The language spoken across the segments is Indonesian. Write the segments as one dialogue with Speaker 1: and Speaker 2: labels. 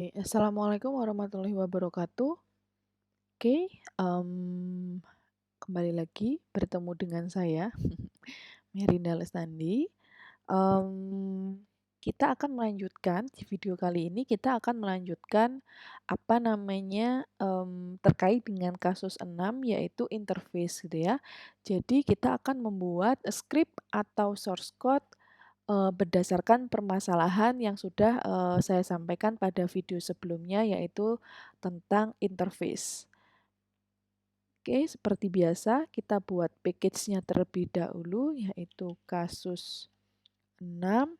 Speaker 1: Assalamualaikum warahmatullahi wabarakatuh. Oke, kembali lagi bertemu dengan saya, Merinda Lestandi. Kita akan melanjutkan di video kali ini kita akan melanjutkan terkait dengan kasus 6 yaitu interface gitu ya. Jadi kita akan membuat script atau source code berdasarkan permasalahan yang sudah saya sampaikan pada video sebelumnya yaitu tentang interface. Oke, seperti biasa kita buat package-nya terlebih dahulu yaitu kasus 6.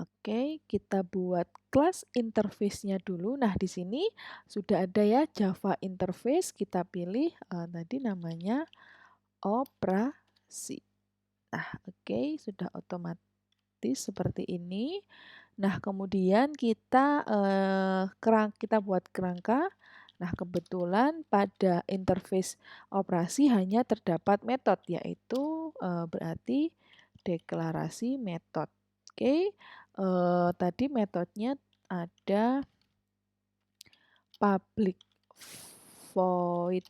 Speaker 1: Oke, kita buat kelas interface-nya dulu. Nah, di sini sudah ada ya Java interface. Kita pilih tadi namanya operasi. Nah, oke, sudah otomatis seperti ini. Nah, kemudian kita buat kerangka. Nah, kebetulan pada interface operasi hanya terdapat metode, yaitu berarti deklarasi metode. Oke, tadi metodenya ada public void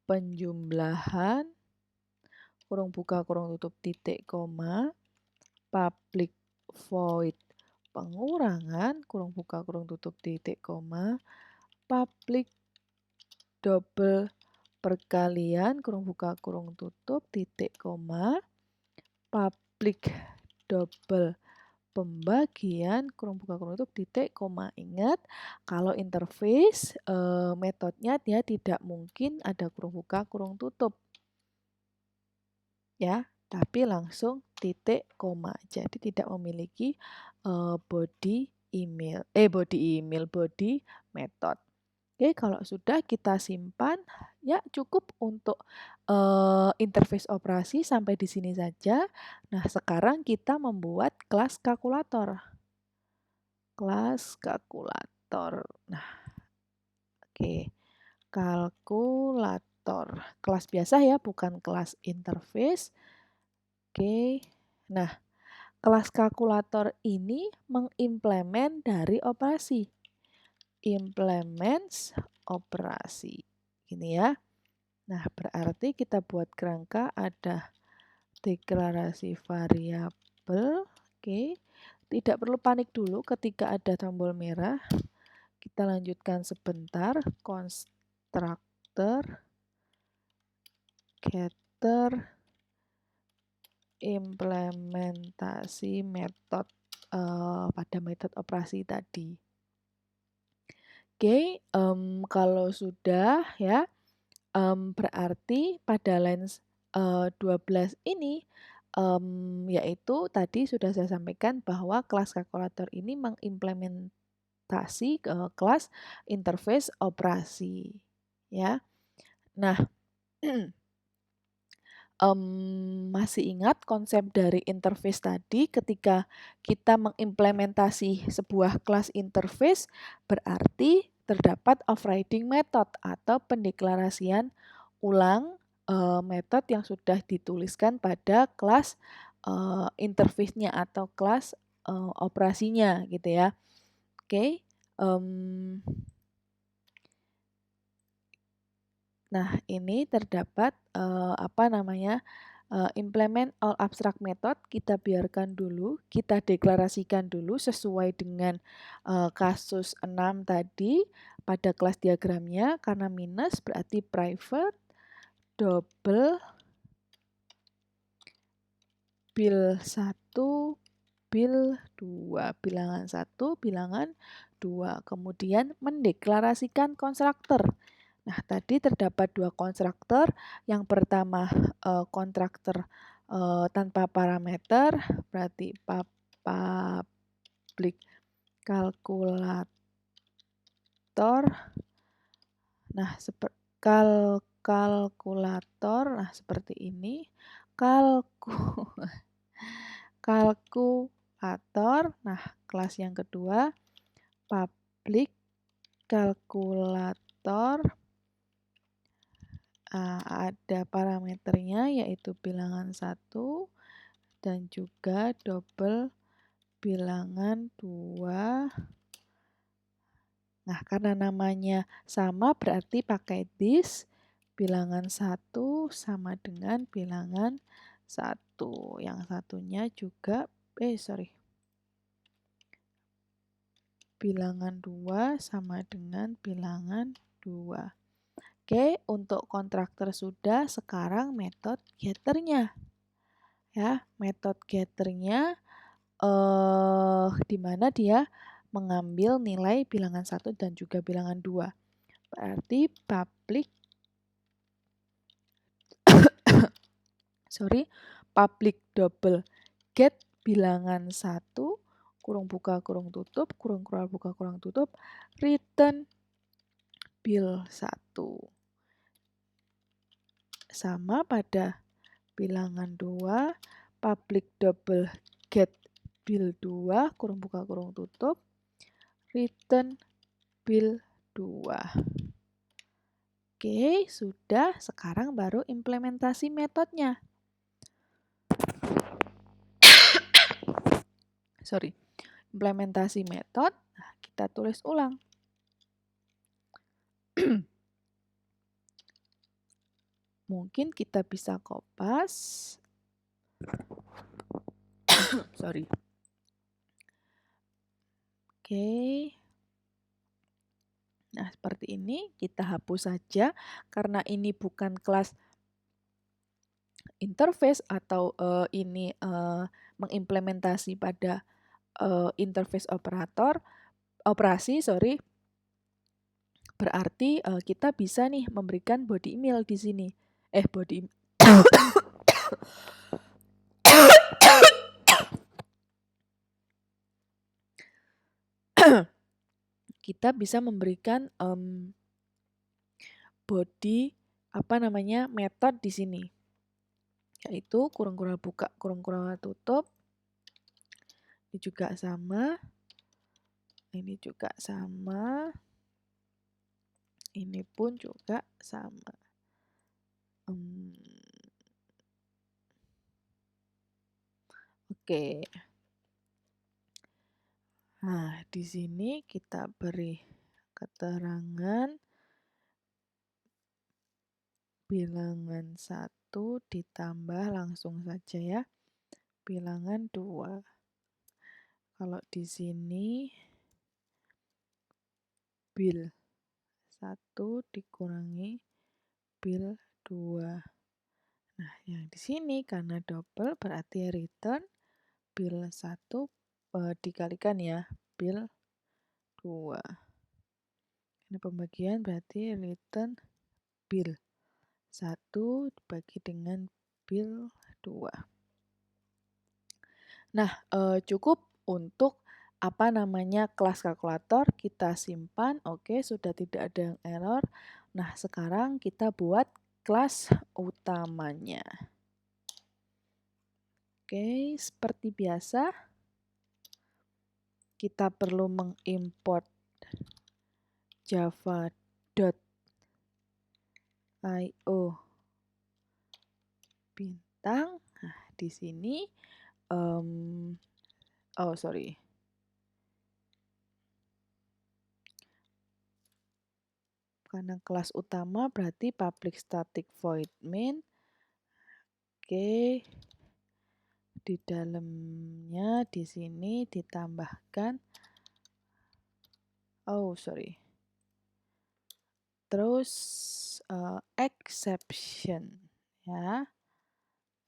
Speaker 1: penjumlahan, kurung buka kurung tutup titik koma, public void pengurangan, kurung buka kurung tutup titik koma, public double perkalian, kurung buka kurung tutup titik koma, public double pembagian, kurung buka kurung tutup titik koma. Ingat, kalau interface metodenya dia tidak mungkin ada kurung buka kurung tutup. Ya, tapi langsung titik koma. Jadi tidak memiliki body method. Oke, kalau sudah kita simpan, ya cukup untuk interface operasi sampai di sini saja. Nah, sekarang kita membuat kelas kalkulator. Kelas kalkulator. Nah, oke. Kalkulator. Kelas biasa ya, bukan kelas interface. Oke. Nah, kelas kalkulator ini mengimplement dari operasi. Implements operasi. Ini ya. Nah, berarti kita buat kerangka ada deklarasi variabel. Oke. Tidak perlu panik dulu ketika ada tombol merah. Kita lanjutkan sebentar. Konstruktor getter implementasi metode pada metode operasi tadi. Oke, kalau sudah ya, berarti pada line 12 ini yaitu tadi sudah saya sampaikan bahwa kelas kalkulator ini mengimplementasi kelas interface operasi ya. Nah, masih ingat konsep dari interface tadi ketika kita mengimplementasi sebuah kelas interface berarti terdapat overriding method atau pendeklarasian ulang metode yang sudah dituliskan pada kelas interface-nya atau kelas operasinya gitu ya. Oke. Nah, ini terdapat implement all abstract method. Kita biarkan dulu, kita deklarasikan dulu sesuai dengan kasus 6 tadi pada kelas diagramnya. Karena minus berarti private double bil 1 bil 2, bilangan 1 bilangan 2. Kemudian mendeklarasikan konstruktor. Nah, tadi terdapat dua konstruktor. Yang pertama konstruktor tanpa parameter, berarti public kalkulator. Nah, kalkulator, nah seperti ini. Kalkulator. Nah, kelas yang kedua public kalkulator. Ada parameternya yaitu bilangan 1 dan juga double bilangan 2. Nah, karena namanya sama berarti pakai this. Bilangan 1 sama dengan bilangan 1. Yang satunya juga, bilangan 2 sama dengan bilangan 2. Oke, untuk kontraktor sudah, sekarang metode getternya. Ya, metode getternya di mana dia mengambil nilai bilangan 1 dan juga bilangan 2. Berarti public double get bilangan 1 kurung buka kurung tutup kurung keluar buka kurung tutup return bil 1 sama pada bilangan 2 public double get bil 2 kurung buka kurung tutup return bil 2. Oke, sudah. Sekarang baru implementasi metodenya. Implementasi metode. Nah, kita tulis ulang. Mungkin kita bisa kopas. Oke. Nah, seperti ini kita hapus saja karena ini bukan kelas interface atau ini mengimplementasi pada interface operasi. Berarti kita bisa nih memberikan body email di sini. Kita bisa memberikan metode di sini, yaitu kurung kural buka kurung kural tutup. Ini juga sama, ini juga sama, ini pun juga sama. Oke. Nah, di sini kita beri keterangan bilangan 1 ditambah langsung saja ya. Bilangan 2. Kalau di sini bil 1 dikurangi bil 2. Nah, yang di sini karena double berarti return bil 1 dikalikan ya, bil 2. Ini pembagian berarti return bil 1 dibagi dengan bil 2. Nah, cukup untuk kelas kalkulator kita simpan. Oke, sudah tidak ada yang error. Nah, sekarang kita buat kelas utamanya. Oke, seperti biasa kita perlu mengimport java.io bintang. Nah, di sini karena kelas utama berarti public static void main. Oke. Di dalamnya di sini ditambahkan terus exception ya.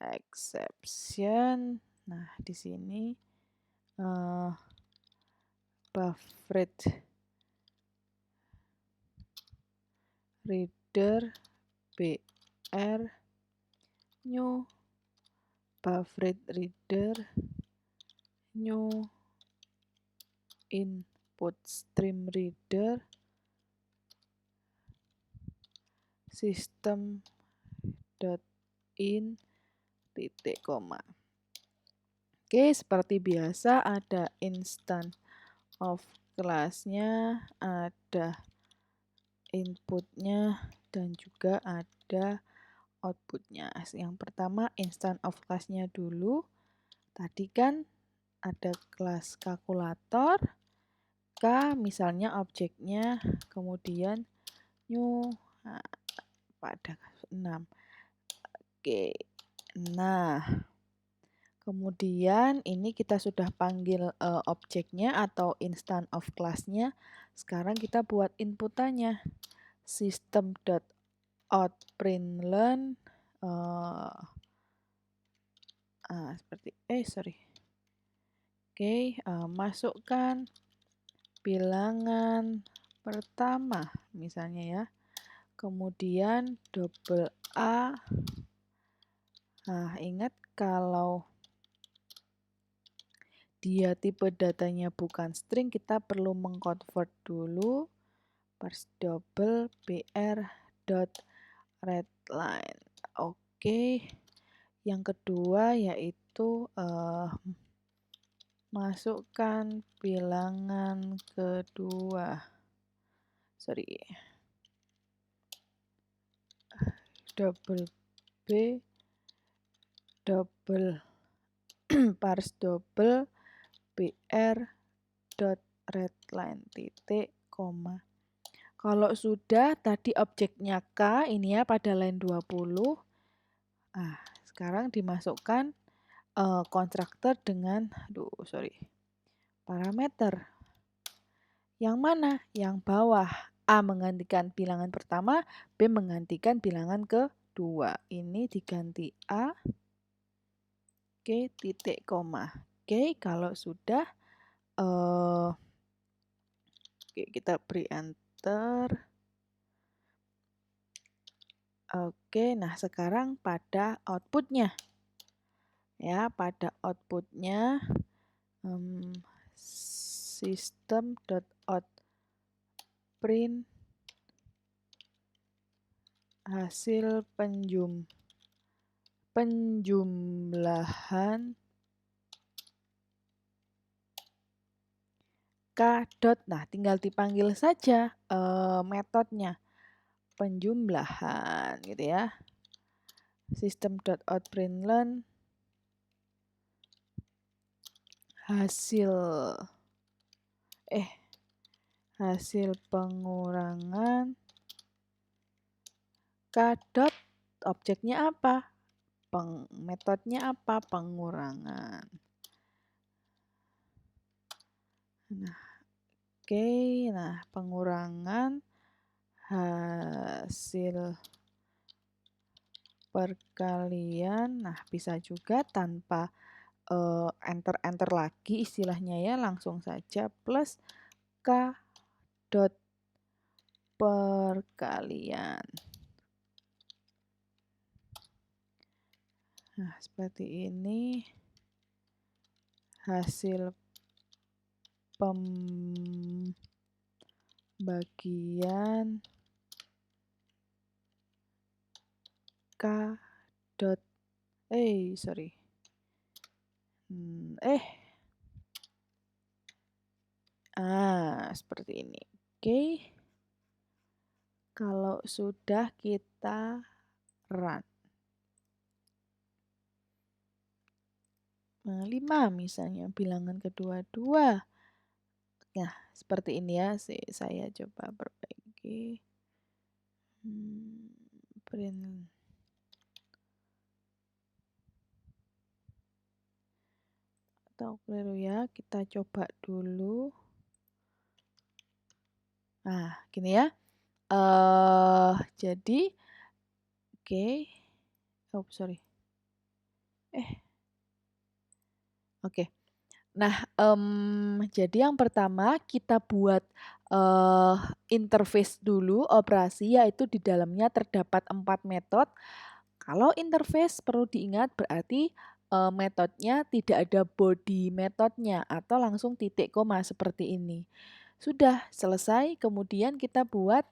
Speaker 1: Exception. Nah, di sini buffret reader br new buffret reader new input stream reader system.in titik koma. Oke, seperti biasa ada instance of kelasnya, ada inputnya, dan juga ada outputnya. Yang pertama instance of kelasnya dulu. Tadi kan ada kelas kalkulator, misalnya objeknya, kemudian new pada kasus 6. Oke. Nah, kemudian ini kita sudah panggil objeknya atau instance of class-nya. Sekarang kita buat inputannya. System.out.println masukkan bilangan pertama misalnya ya. Kemudian double A. Nah, ingat kalau dia tipe datanya bukan string, kita perlu mengconvert dulu parse double br dot readline. Oke. Yang kedua yaitu masukkan bilangan kedua. Double B double parse double br dot readline titik koma. Kalau sudah tadi objeknya K ini ya pada line 20. Sekarang dimasukkan konstruktor dengan parameter. Yang mana? Yang bawah. A menggantikan bilangan pertama, B menggantikan bilangan kedua. Ini diganti A. Oke, titik koma. Oke, kalau sudah kita beri enter. Oke, nah sekarang pada outputnya. Ya, pada outputnya system.out.print hasil penjumlahan K. Nah, tinggal dipanggil saja metodenya penjumlahan gitu ya. System.out.println hasil pengurangan K. Objeknya apa? Metodenya apa? Pengurangan. Nah, oke. Nah, pengurangan hasil perkalian. Nah, bisa juga tanpa enter lagi istilahnya ya, langsung saja plus K. perkalian. Nah, seperti ini hasil pembagian K. Seperti ini. Oke. Kalau sudah kita run. 5 misalnya bilangan kedua 2. Nah, seperti ini ya. Saya coba perbaiki. Print. Atau keliru ya. Kita coba dulu. Nah, gini ya. Jadi Oke. Nah, jadi yang pertama kita buat interface dulu operasi, yaitu di dalamnya terdapat 4 metode. Kalau interface perlu diingat berarti metodenya tidak ada body metodenya atau langsung titik koma seperti ini. Sudah selesai, kemudian kita buat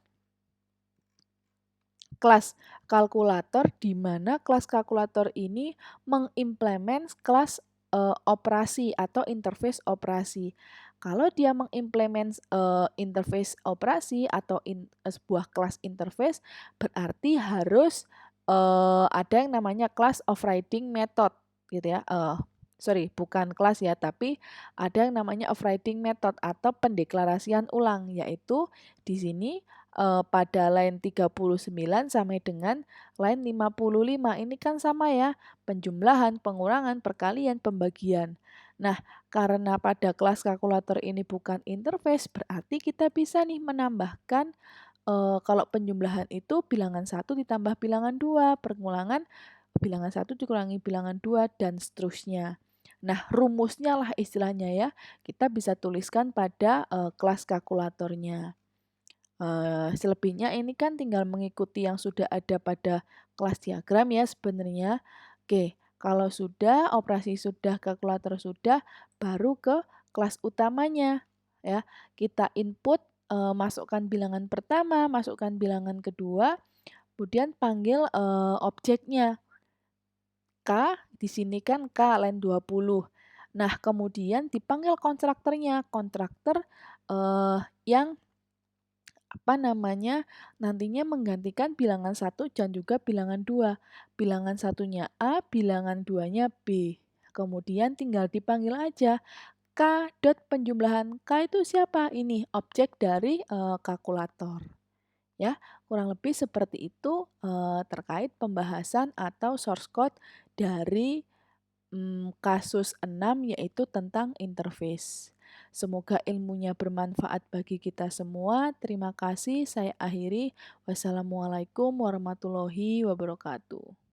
Speaker 1: kelas kalkulator di mana kelas kalkulator ini mengimplement kelas operasi atau interface operasi. Kalau dia mengimplement interface operasi atau sebuah kelas interface, berarti harus ada yang namanya class overriding method gitu ya. sorry, bukan kelas ya, tapi ada yang namanya overriding method atau pendeklarasian ulang, yaitu di sini pada line 39 sampai dengan line 55. Ini kan sama ya, penjumlahan, pengurangan, perkalian, pembagian. Nah, karena pada kelas kalkulator ini bukan interface, berarti kita bisa nih menambahkan kalau penjumlahan itu bilangan satu ditambah bilangan 2, pengulangan bilangan satu dikurangi bilangan 2 dan seterusnya. Nah, rumusnya lah istilahnya ya, kita bisa tuliskan pada kelas kalkulatornya. Selebihnya ini kan tinggal mengikuti yang sudah ada pada kelas diagram ya sebenarnya. Oke, kalau sudah, operasi sudah, kalkulator sudah, baru ke kelas utamanya ya. Kita input, masukkan bilangan pertama, masukkan bilangan kedua, kemudian panggil objeknya. K, di sini kan K line 20. Nah, kemudian dipanggil konstruktornya, konstruktor yang apa namanya, nantinya menggantikan bilangan satu dan juga bilangan 2. Bilangan satunya A, bilangan 2-nya B. Kemudian tinggal dipanggil aja. K dot penjumlahan K itu siapa? Ini objek dari kalkulator. Ya, kurang lebih seperti itu terkait pembahasan atau source code dari kasus 6 yaitu tentang interface. Semoga ilmunya bermanfaat bagi kita semua. Terima kasih. Saya akhiri. Wassalamualaikum warahmatullahi wabarakatuh.